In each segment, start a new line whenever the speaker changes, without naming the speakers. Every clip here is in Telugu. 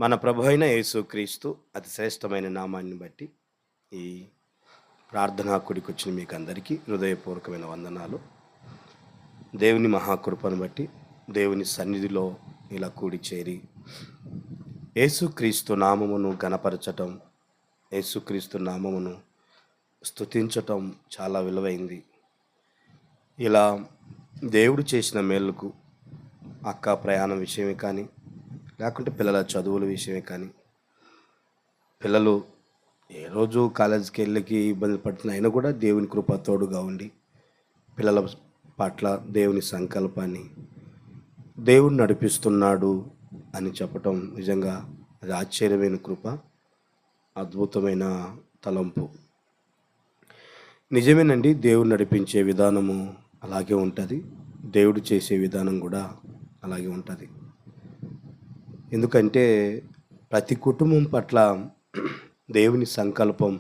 మన ప్రభు అయిన యేసుక్రీస్తు అతి శ్రేష్టమైన నామాన్ని బట్టి ఈ ప్రార్థనా కూడికొచ్చిన మీకు అందరికీ హృదయపూర్వకమైన వందనాలు. దేవుని మహాకృపను బట్టి దేవుని సన్నిధిలో ఇలా కూడి చేరి యేసుక్రీస్తు నామమును గణపరచటం, యేసుక్రీస్తు నామమును స్తుతించటం చాలా విలువైంది. ఇలా దేవుడు చేసిన మేలుకు అక్క ప్రయాణం విషయమే కానీ, లేకుంటే పిల్లల చదువుల విషయమే కానీ, పిల్లలు ఏ రోజు కాలేజీకి వెళ్ళకి ఇబ్బంది పడుతున్న అయినా కూడా దేవుని కృప తోడుగా ఉండి పిల్లల పట్ల దేవుని సంకల్పాన్ని దేవుడు నడిపిస్తున్నాడు అని చెప్పటం నిజంగా అది ఆశ్చర్యమైన కృప, అద్భుతమైన తలంపు. నిజమేనండి, దేవుడు నడిపించే విధానము అలాగే ఉంటుంది, దేవుడు చేసే విధానం కూడా అలాగే ఉంటుంది. ఎందుకంటే ప్రతి కుటుంబం పట్ల దేవుని సంకల్పం,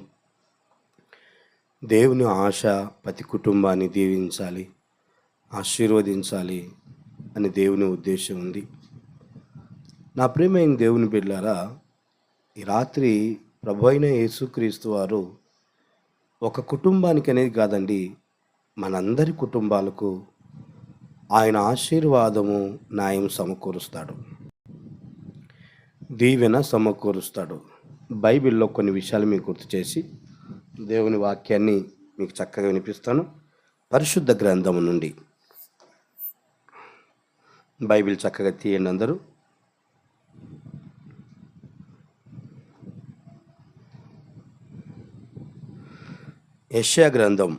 దేవుని ఆశ ప్రతి కుటుంబాన్ని దీవించాలి, ఆశీర్వదించాలి అని దేవుని ఉద్దేశం ఉంది. నా ప్రియమైన దేవుని బిడ్డలారా, ఈ రాత్రి ప్రభు అయిన యేసుక్రీస్తు వారు ఒక కుటుంబానికి అనేది కాదండి, మనందరి కుటుంబాలకు ఆయన ఆశీర్వాదము న్యాయం సమకూరుస్తాడు, దీవెన సమకూరుస్తాడు. బైబిల్లో కొన్ని విషయాలు మీకు గుర్తు చేసి దేవుని వాక్యాన్ని మీకు చక్కగా వినిపిస్తాను. పరిశుద్ధ గ్రంథము నుండి బైబిల్ చక్కగా తీయండి అందరూ. యెషయా గ్రంథం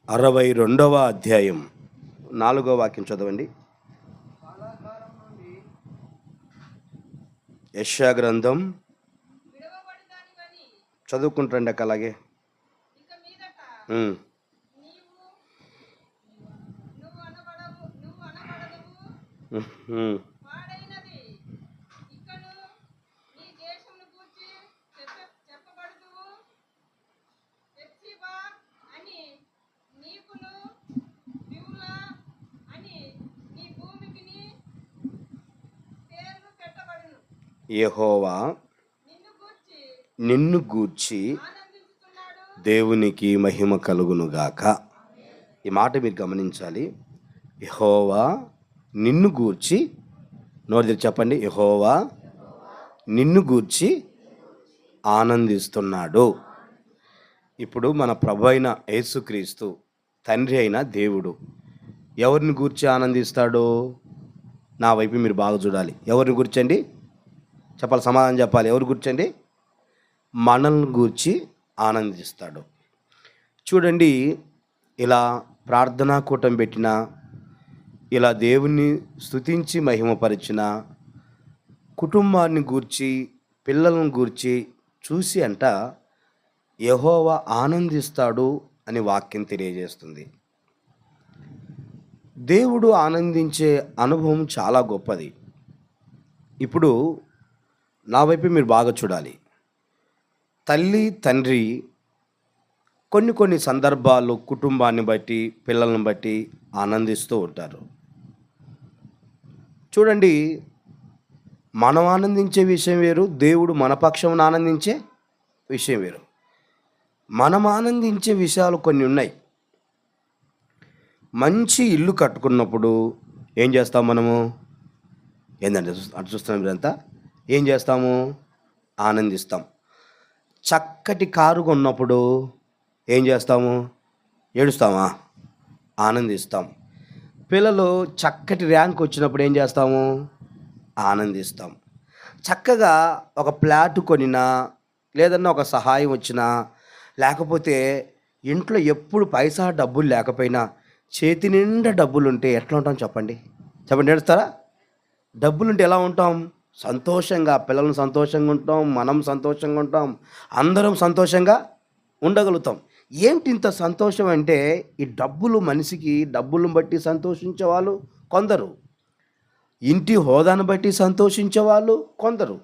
62వ అధ్యాయం 4వ వాక్యం చదవండి. యెషయా గ్రంథం చదువుకుంటాండి అక్క అలాగే. యెహోవా నిన్ను గూర్చి దేవునికి మహిమ కలుగునుగాక. ఈ మాట మీరు గమనించాలి. యెహోవా నిన్ను గూర్చి, నోరు చెప్పండి, యెహోవా నిన్ను గూర్చి ఆనందిస్తున్నాడు. ఇప్పుడు మన ప్రభు అయిన యేసుక్రీస్తు తండ్రి అయిన దేవుడు ఎవరిని గూర్చి ఆనందిస్తాడు? నా వైపు మీరు బాగా చూడాలి. ఎవరిని గుర్చండి చెప్పాలి, సమాధానం చెప్పాలి. ఎవరు గుర్చండి? మనల్ని గూర్చి ఆనందిస్తాడు. చూడండి, ఇలా ప్రార్థనా కూటం పెట్టిన, ఇలా దేవుణ్ణి స్తుతించి మహిమపరిచిన కుటుంబాన్ని గూర్చి, పిల్లలను గూర్చి చూసి అంట యెహోవా ఆనందిస్తాడు అని వాక్యం తెలియజేస్తుంది. దేవుడు ఆనందించే అనుభవం చాలా గొప్పది. ఇప్పుడు నా వైపు మీరు బాగా చూడాలి. తల్లి తండ్రి కొన్ని సందర్భాలు కుటుంబాన్ని బట్టి, పిల్లలను బట్టి ఆనందిస్తూ ఉంటారు. చూడండి, మనం ఆనందించే విషయం వేరు, దేవుడు మన పక్షం ఆనందించే విషయం వేరు. మనం ఆనందించే విషయాలు కొన్ని ఉన్నాయి. మంచి ఇల్లు కట్టుకున్నప్పుడు ఏం చేస్తాం మనము? ఏంటంటే అటు చూస్తున్నాం మీరంతా, ఏం చేస్తాము? ఆనందిస్తాం. చక్కటి కారు కొన్నప్పుడు ఏం చేస్తాము? ఏడుస్తామా? ఆనందిస్తాం. పిల్లలు చక్కటి ర్యాంక్ వచ్చినప్పుడు ఏం చేస్తాము? ఆనందిస్తాం. చక్కగా ఒక ప్లాట్ కొనినా, లేదన్నా ఒక సహాయం వచ్చినా, లేకపోతే ఇంట్లో ఎప్పుడు పైసా డబ్బులు లేకపోయినా చేతి నిండా డబ్బులుంటే ఎట్లా ఉంటాం చెప్పండి? ఏడుస్తారా? డబ్బులుంటే ఎలా ఉంటాం? సంతోషంగా, పిల్లలను సంతోషంగా ఉంటాం, మనం సంతోషంగా ఉంటాం, అందరం సంతోషంగా ఉండగలుగుతాం. ఏంటి ఇంత సంతోషం అంటే, ఈ డబ్బులు మనిషికి డబ్బులను బట్టి సంతోషించే వాళ్ళు కొందరు, ఇంటి హోదాను బట్టి సంతోషించే వాళ్ళు కొందరు,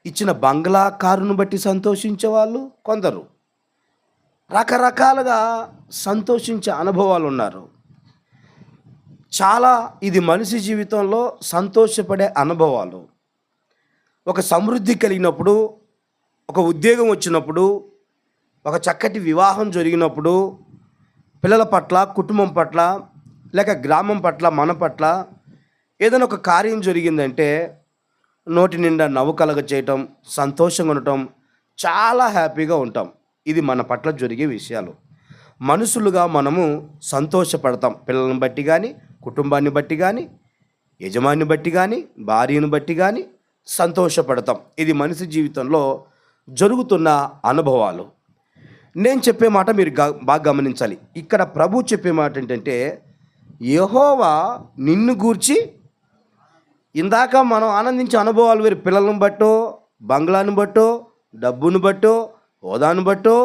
ఇచ్చిన బంగ్లా కారును బట్టి సంతోషించే వాళ్ళు కొందరు. రకరకాలుగా సంతోషించే అనుభవాలు ఉన్నారు. చాలా ఇది మనిషి జీవితంలో సంతోషపడే అనుభవాలు. ఒక సమృద్ధి కలిగినప్పుడు, ఒక ఉద్యోగం వచ్చినప్పుడు, ఒక చక్కటి వివాహం జరిగినప్పుడు, పిల్లల పట్ల, కుటుంబం పట్ల, లేక గ్రామం పట్ల, మన పట్ల ఏదైనా ఒక కార్యం జరిగిందంటే నోటి నిండా నవ్వు కలగ చేయటం, సంతోషంగా ఉండటం, చాలా హ్యాపీగా ఉంటాం. ఇది మన పట్ల జరిగే విషయాలు. మనుషులుగా మనము సంతోషపడతాం. పిల్లలను బట్టి కానీ, కుటుంబాన్ని బట్టి కానీ, యజమాని బట్టి కానీ, భార్యను బట్టి కానీ సంతోషపడతాం. ఇది మనిషి జీవితంలో జరుగుతున్న అనుభవాలు. నేను చెప్పే మాట మీరు బాగా గమనించాలి. ఇక్కడ ప్రభు చెప్పే మాట ఏంటంటే, యెహోవా నిన్ను గూర్చి, ఇందాక మనం ఆనందించే అనుభవాలు వేరు. పిల్లలను బట్టో, బంగ్లాను బట్టో, డబ్బును బట్టో, హోదాను బట్టో,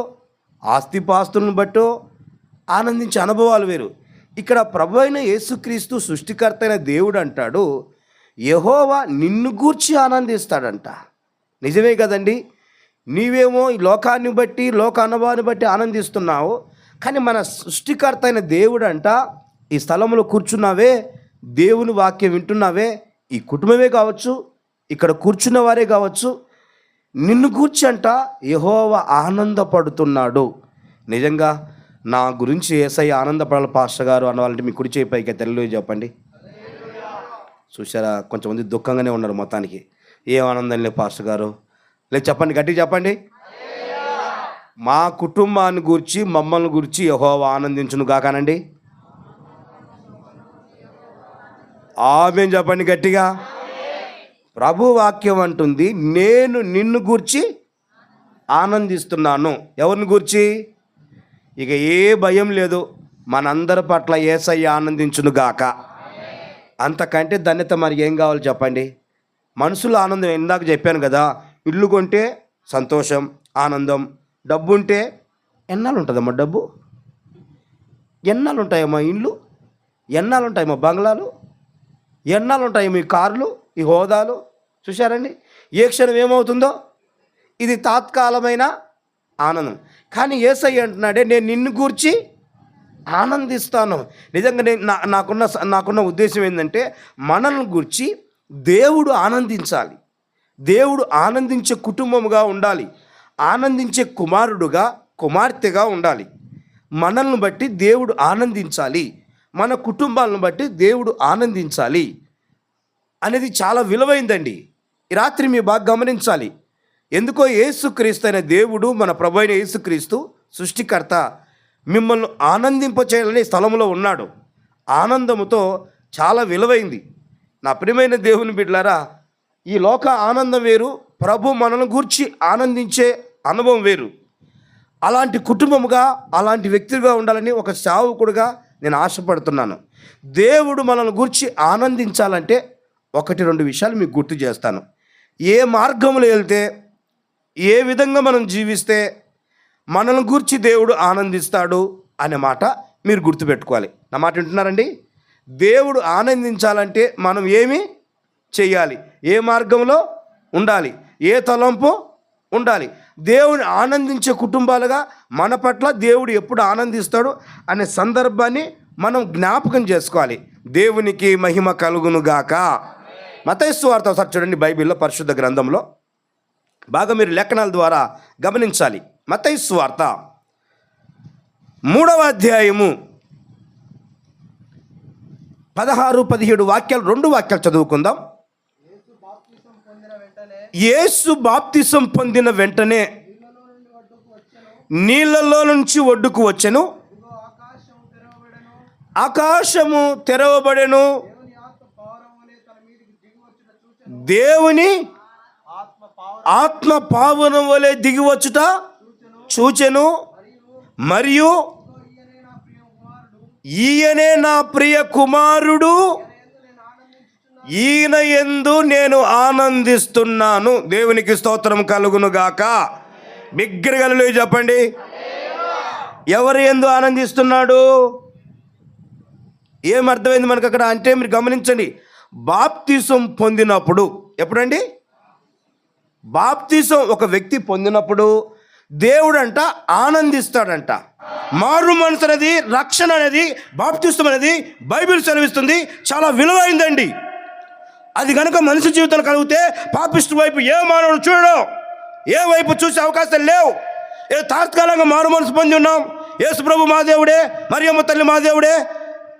ఆస్తిపాస్తులను బట్టో ఆనందించే అనుభవాలు వేరు. ఇక్కడ ప్రభు అయిన యేసుక్రీస్తు సృష్టికర్త అయిన దేవుడు అంటాడు, యెహోవా నిన్ను గూర్చి ఆనందిస్తాడంట. నిజమే కదండి. నీవేమో ఈ లోకాన్ని బట్టి, లోక అనుభవాన్ని బట్టి ఆనందిస్తున్నావు. కానీ మన సృష్టికర్త అయిన దేవుడు అంట, ఈ స్థలంలో కూర్చున్నావే, దేవుని వాక్యం వింటున్నావే, ఈ కుటుంబమే కావచ్చు, ఇక్కడ కూర్చున్న వారే కావచ్చు, నిన్ను గూర్చి అంట యెహోవా ఆనందపడుతున్నాడు. నిజంగా నా గురించి యేసయ్య ఆనందపడాలి పాస్టర్ గారు అన్నవాళ్ళంటే మీ కుడి చేయి పైకి తెల్లు చెప్పండి. చూసారా, కొంచెంమంది దుఃఖంగానే ఉన్నారు. మొత్తానికి ఏం ఆనందం లేదు పాస్టర్ గారు. లేదు చెప్పండి, గట్టిగా చెప్పండి. మా కుటుంబాన్ని గురించి, మమ్మల్ని గురించి యెహోవా ఆనందించును గాకనండి. ఆమేన్ చెప్పండి గట్టిగా. ప్రభు వాక్యం అంటుంది, నేను నిన్ను గూర్చి ఆనందిస్తున్నాను. ఎవరిని గూర్చి? ఇక ఏ భయం లేదు, మనందరి పట్ల యేసయ్య ఆనందించును గాక. అంతకంటే ధన్యత మరి ఏం కావాలి చెప్పండి. మనుషుల ఆనందం ఇందాక చెప్పాను కదా, ఇల్లు కొంటే సంతోషం, ఆనందం. డబ్బు ఉంటే ఎన్నాళ్ళు ఉంటుందమ్మా డబ్బు? ఎన్నాళ్ళు ఉంటాయమ్మా ఇల్లు? ఎన్నాళ్ళు ఉంటాయమ్మా బంగ్లాలు? ఎన్నాళ్ళు ఉంటాయేమో ఈ కార్లు, ఈ హోదాలు? చూశారండి, ఏ క్షణం ఏమవుతుందో. ఇది తాత్కాలమైన ఆనందం. కానీ యేసయ్య అంటున్నాడే, నేను నిన్ను గూర్చి ఆనందిస్తాను. నిజంగా నేను నాకున్న ఉద్దేశం ఏంటంటే, మనల్ని గూర్చి దేవుడు ఆనందించాలి. దేవుడు ఆనందించే కుటుంబముగా ఉండాలి. ఆనందించే కుమారుడుగా, కుమార్తెగా ఉండాలి. మనల్ని బట్టి దేవుడు ఆనందించాలి, మన కుటుంబాలను బట్టి దేవుడు ఆనందించాలి అనేది చాలా విలువైందండి. ఈ రాత్రి మీరు బాగా గమనించాలి. ఎందుకో యేసుక్రీస్తు అయిన దేవుడు, మన ప్రభు అయిన యేసుక్రీస్తు సృష్టికర్త మిమ్మల్ని ఆనందింపచేయాలని స్థలంలో ఉన్నాడు. ఆనందముతో చాలా విలువైంది. నా ప్రియమైన దేవుని బిడ్డలారా, ఈ లోక ఆనందం వేరు, ప్రభు మనల్ని గూర్చి ఆనందించే అనుభవం వేరు. అలాంటి కుటుంబముగా, అలాంటి వ్యక్తిగా ఉండాలని ఒక సేవకుడుగా నేను ఆశపడుతున్నాను. దేవుడు మనల్ని గూర్చి ఆనందించాలంటే 1-2 విషయాలు మీకు గుర్తు చేస్తాను. ఏ మార్గంలో వెళ్తే, ఏ విధంగా మనం జీవిస్తే మనల్ని గూర్చి దేవుడు ఆనందిస్తాడు అనే మాట మీరు గుర్తుపెట్టుకోవాలి. నా మాట వింటున్నారండి? దేవుడు ఆనందించాలంటే మనం ఏమి చెయ్యాలి? ఏ మార్గంలో ఉండాలి? ఏ తలంపు ఉండాలి? దేవుని ఆనందించే కుటుంబాలుగా మన పట్ల దేవుడు ఎప్పుడు ఆనందిస్తాడు అనే సందర్భాన్ని మనం జ్ఞాపకం చేసుకోవాలి. దేవునికి మహిమ కలుగును గాక. మత్తయి సువార్త ఒకసారి చూడండి, బైబిల్లో పరిశుద్ధ గ్రంథంలో బాగా మీరు లేఖనాల ద్వారా గమనించాలి. మత్తయి సువార్త 3వ అధ్యాయము 16-17 వాక్యాలు, 2 వాక్యాలు చదువుకుందాం. యేసు బాప్తిసం పొందిన వెంటనే నీళ్ళలో నుంచి ఒడ్డుకు వచ్చెను, ఆకాశము తెరవబడెను, దేవుని ఆత్మ పావనం వలె దిగివచ్చుట చూచెను, మరియు ఈయనే నా ప్రియ కుమారుడు, ఈయన యందు నేను ఆనందిస్తున్నాను. దేవునికి స్తోత్రం కలుగును గాక. బిగ్గరగా హల్లెలూయా చెప్పండి. ఎవరి యందు ఆనందిస్తున్నాడు? ఏమర్థమైంది మనకు అక్కడ అంటే మీరు గమనించండి. బాప్తిసం పొందినప్పుడు, ఎప్పుడండి? బాప్తిసం ఒక వ్యక్తి పొందినప్పుడు దేవుడంట ఆనందిస్తాడంట. మారు మనసు అనేది, రక్షణ అనేది, బాప్తిస్తం అనేది బైబిల్ సెలవిస్తుంది చాలా విలువైందండి. అది కనుక మనిషి జీవితంలో కలిగితే పాపిష్టి వైపు ఏ మానవుడు చూడడం, ఏ వైపు చూసే అవకాశాలు లేవు. తాత్కాలికంగా మారు మనసు పొంది ఉన్నాం, యేసు ప్రభు మా దేవుడే, మరియమ్మ తల్లి మా దేవుడే,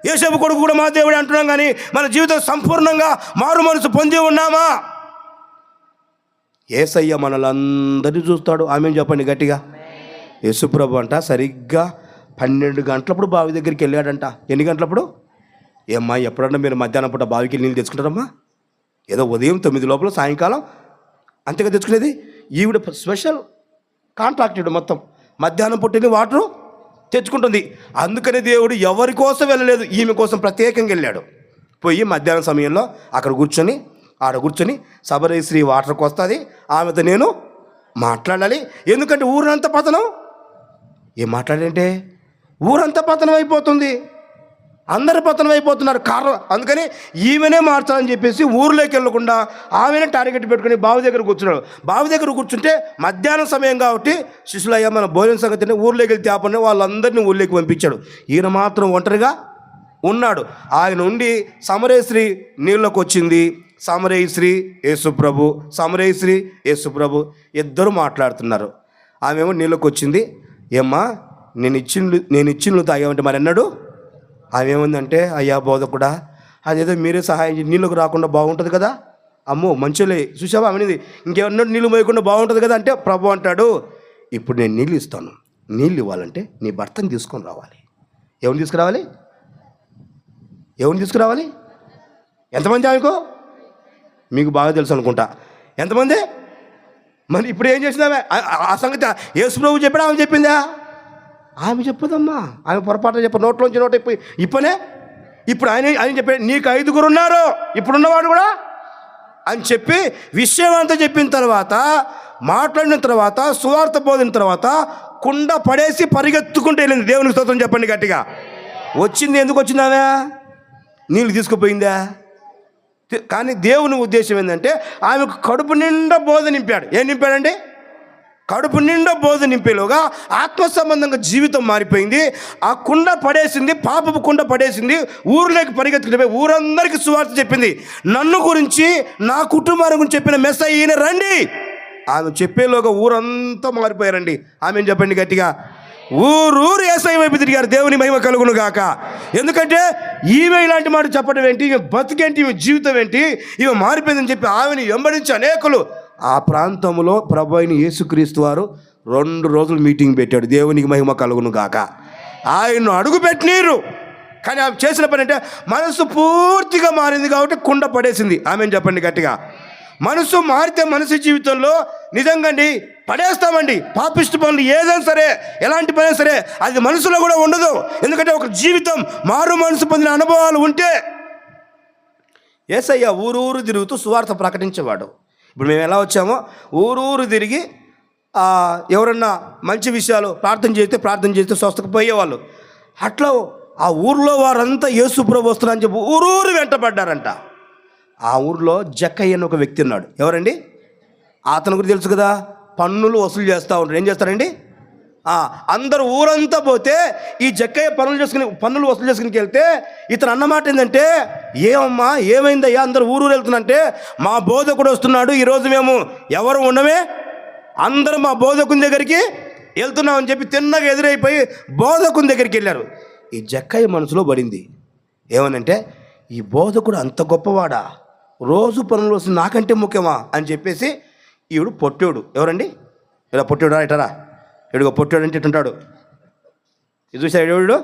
యేసేపు కొడుకు కూడా మా దేవుడే అంటున్నాం. కానీ మన జీవితం సంపూర్ణంగా మారు మనసు పొంది ఉన్నామా? యేసయ్య మనలందరినీ చూస్తాడు. ఆమెను చెప్పండి గట్టిగా. యేసుప్రభు అంట సరిగ్గా 12 గంటలప్పుడు బావి దగ్గరికి వెళ్ళాడంట. ఎన్ని గంటలప్పుడు? ఏమ్మా, ఎప్పుడన్నా మీరు మధ్యాహ్నం పూట బావికి నీళ్ళు తెచ్చుకుంటారమ్మా? ఏదో ఉదయం 9 లోపల, సాయంకాలం అంతేగా తెచ్చుకునేది. ఈవిడ స్పెషల్ కాంట్రాక్టెడ్, మొత్తం మధ్యాహ్నం పుట్టిన వాటరు తెచ్చుకుంటుంది. అందుకని దేవుడు ఎవరి కోసం వెళ్ళలేదు, ఈమె కోసం ప్రత్యేకంగా వెళ్ళాడు. పోయి మధ్యాహ్నం సమయంలో ఆడ కూర్చొని సబరేశ్రీ వాటర్కి వస్తుంది, ఆమెతో నేను మాట్లాడాలి. ఎందుకంటే ఊరంతా పతనం. ఏం మాట్లాడంటే ఊరంతా పతనం అయిపోతుంది, అందరు పతనం అయిపోతున్నారు కారణం. అందుకని ఈమెనే మార్చాలని చెప్పేసి ఊర్లోకి వెళ్ళకుండా ఆమెనే టార్గెట్ పెట్టుకుని బావి దగ్గర కూర్చున్నాడు. బావి దగ్గర కూర్చుంటే మధ్యాహ్నం సమయం కాబట్టి శిష్యులయ్యా మన భోజన సంగతిని ఊర్లోకి వెళ్తే ఆపని వాళ్ళందరినీ ఊర్లోకి పంపించాడు. ఈయన మాత్రం ఒంటరిగా ఉన్నాడు. ఆయన ఉండి సమరేశ్రీ నీళ్ళకి వచ్చింది. సమరేశ్రీ యేసుప్రభు, సమరేశ్రీ యేసుప్రభు ఇద్దరు మాట్లాడుతున్నారు. ఆమెమో నీళ్ళకి వచ్చింది. ఏమ్మా, నేను ఇచ్చిన తాగామంటే మరి అన్నాడు. ఆమె ఏముందంటే, అయ్యా బోధకుడా, అదేదో మీరే సహాయం నీళ్ళకు రాకుండా బాగుంటుంది కదా. అమ్మో మంచిలే చూసావా అనేది, ఇంకెవరినో నీళ్ళు మోయకుండా బాగుంటుంది కదా అంటే ప్రభు అంటాడు, ఇప్పుడు నేను నీళ్ళు ఇస్తాను. నీళ్ళు ఇవ్వాలంటే నీ భర్తని తీసుకొని రావాలి. ఎవరిని తీసుకురావాలి? ఎంతమంది ఆమెకు? మీకు బాగా తెలుసు అనుకుంటా. ఎంతమంది? మరి ఇప్పుడు ఏం చేసిందామె? ఆ సంగతి యేసు ప్రభు చెప్పాడా, ఆమె చెప్పిందా? ఆమె చెప్పదమ్మా. ఆమె పొరపాటు నోట్లోంచి నోట ఇప్పనే. ఇప్పుడు ఆయన చెప్పాడు, నీకు 5 ఉన్నారు, ఇప్పుడున్నవాడు కూడా అని చెప్పి విషయం అంతా చెప్పిన తర్వాత, మాట్లాడిన తర్వాత, సువార్త బోధిన తర్వాత కుండ పడేసి పరిగెత్తుకుంటూ వెళ్ళింది. దేవునికి స్తోత్రం చెప్పండి గట్టిగా. వచ్చింది ఎందుకు వచ్చిందామె? నీళ్ళు తీసుకుపోయిందా? కానీ దేవుని ఉద్దేశం ఏంటంటే ఆమెకు కడుపు నిండా బోధ నింపాడు. ఏం నింపాడండి? కడుపు నిండా బోధ నింపేలోగా ఆత్మ సంబంధంగా జీవితం మారిపోయింది. ఆ కుండ పడేసింది, పాపపు కుండ పడేసింది. ఊరిలోకి పరిగెత్తుకుపోయి ఊరందరికీ సువార్త చెప్పింది. నన్ను గురించి, నా కుటుంబాన్ని గురించి చెప్పిన మెస్సయ్య ఈయన రండి. ఆమె చెప్పేలోగా ఊరంతా మారిపోయారండి. ఆమె చెప్పండి గట్టిగా. ఊరు యేసయ్య వైపు తిరిగారు. దేవుని మహిమ కలుగును గాక. ఎందుకంటే ఈమె ఇలాంటి మాట చెప్పడం ఏంటి, ఈమె బతికేంటి, ఈమె జీవితం ఏంటి, ఈమె మారిపోయిందని చెప్పి ఆమెను వెంబడించి అనేకులు ఆ ప్రాంతంలో ప్రభు అయిన యేసుక్రీస్తు వారు 2 రోజులు మీటింగ్ పెట్టాడు. దేవునికి మహిమ కలుగును గాక. ఆయన్ను అడుగు పెట్టినీరు. కానీ ఆమె చేసిన పని అంటే మనసు పూర్తిగా మారింది కాబట్టి కుండ పడేసింది. ఆమెను చెప్పండి గట్టిగా. మనసు మారితే మనిషి జీవితంలో నిజంగా పడేస్తామండి. పాపిష్టి పనులు ఏదైనా సరే, ఎలాంటి పని సరే అది మనసులో కూడా ఉండదు. ఎందుకంటే ఒక జీవితం మారు మనసు పొందిన అనుభవాలు ఉంటే. యేసయ్య ఊరూరు తిరుగుతూ సువార్త ప్రకటించేవాడు. ఇప్పుడు మేము ఎలా వచ్చామో ఊరూరు తిరిగి ఎవరన్నా మంచి విషయాలు ప్రార్థన చేస్తే స్వస్థకు పోయేవాళ్ళు. అట్లా ఆ ఊర్లో వారంతా యేసు ప్రభు వస్తున్నారని చెప్పి ఊరూరు వెంటబడ్డారంట. ఆ ఊర్లో జక్కయ్య అని ఒక వ్యక్తి ఉన్నాడు. ఎవరండి? అతను గురించి తెలుసు కదా, పన్నులు వసూలు చేస్తూ ఉంటారు. ఏం చేస్తారండి? అందరు ఊరంతా పోతే ఈ జక్కయ్య పన్నులు వసూలు చేసుకుని వెళ్తే ఇతను అన్నమాట ఏంటంటే, ఏమమ్మా ఏమైందయ్యా అందరు ఊరు వెళ్తున్నంటే, మా బోధకుడు వస్తున్నాడు, ఈరోజు మేము ఎవరు ఉండమే, అందరూ మా బోధకుని దగ్గరికి వెళ్తున్నామని చెప్పి తిన్నగా ఎదురైపోయి బోధకుని దగ్గరికి వెళ్ళారు. ఈ జక్కయ్య మనసులో పడింది ఏమనంటే, ఈ బోధకుడు అంత గొప్పవాడా, రోజు పనులు వస్తుంది నాకంటే ముఖ్యమా అని చెప్పేసి ఈవిడు పొట్టోడు. ఎవరండి? ఇలా పొట్టోడా ఇటారా? ఇడుగో పొట్టోడు అంటే ఇటుంటాడు. ఇది చూసాడు ఎవడు?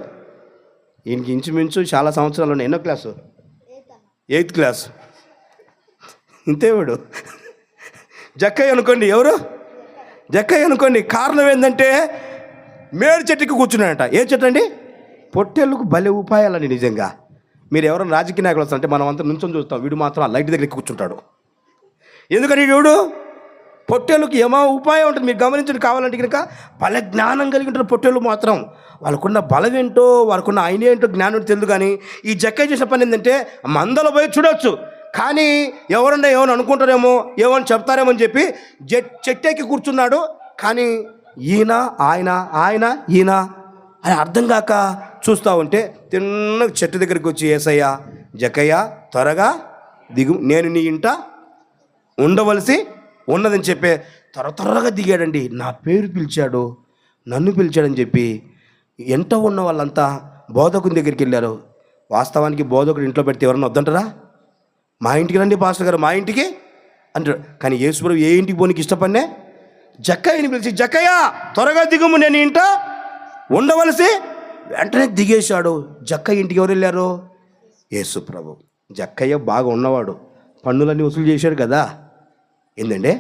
ఈయనకి ఇంచుమించు చాలా సంవత్సరాలు ఉన్నాయి. ఎన్నో క్లాసు? 8th class. ఇంతేవాడు జక్కయ్య అనుకోండి. ఎవరు? జక్కయ్య అనుకోండి. కారణం ఏంటంటే మేడి చెట్టుకి కూర్చున్నాడట. ఏ చెట్టు అండి? పొట్టేళ్ళకు భలే ఉపాయాలండి నిజంగా. మీరు ఎవరైనా రాజకీయ నాయకులు వస్తారంటే మనం అంతా నుంచొని చూస్తాం, వీడు మాత్రం ఆ లైట్ దగ్గరికి కూర్చుంటాడు. ఎందుకని వీడు పొట్టేళ్ళకి ఏమో ఉపాయం ఉంటుంది. మీరు గమనించండి కావాలంటే కనుక. భలే జ్ఞానం కలిగి ఉంటారు పొట్టేళ్ళు మాత్రం. వాళ్ళకున్న బలం ఏంటో, వాళ్ళకున్న ఆయన ఏంటో జ్ఞానం తెలియదు. కానీ ఈ జక్కయ్య చేసిన పని ఏంటంటే మందలో పోయి చూడవచ్చు, కానీ ఎవరన్నా ఏమని అనుకుంటారేమో, ఏమని చెప్తారేమో అని చెప్పి చెట్టెక్కి కూర్చున్నాడు. కానీ ఈయన ఆయన ఆయన ఈయన అని అర్థం కాక చూస్తూ ఉంటే తిన్న చెట్టు దగ్గరికి వచ్చి యేసయ్య జక్కయ్య త్వరగా దిగు, నేను నీ ఇంట ఉండవలసి ఉన్నదని చెప్పే త్వరగా దిగాడండి. నా పేరు పిలిచాడు, నన్ను పిలిచాడని చెప్పి ఎంట ఉన్న వాళ్ళంతా బోధకుని దగ్గరికి వెళ్ళారు. వాస్తవానికి బోధకుడు ఇంట్లో పెడితే ఎవరన్నా వద్దంటారా? మా ఇంటికి రండి పాస్టర్ గారు, మా ఇంటికి అంటాడు. కానీ యేసుప్రభు ఏ ఇంటికి పోనీకి ఇష్టపడినే జక్కయ్యని పిలిచి జక్కయ్య త్వరగా దిగుము, నేను ఇంట ఉండవలసి. వెంటనే దిగేశాడు. జక్కయ్య ఇంటికి ఎవరు వెళ్ళారు? యేసుప్రభు. జక్కయ్య బాగా ఉన్నవాడు, పన్నులన్నీ వసూలు చేశాడు కదా. ఏంటంటే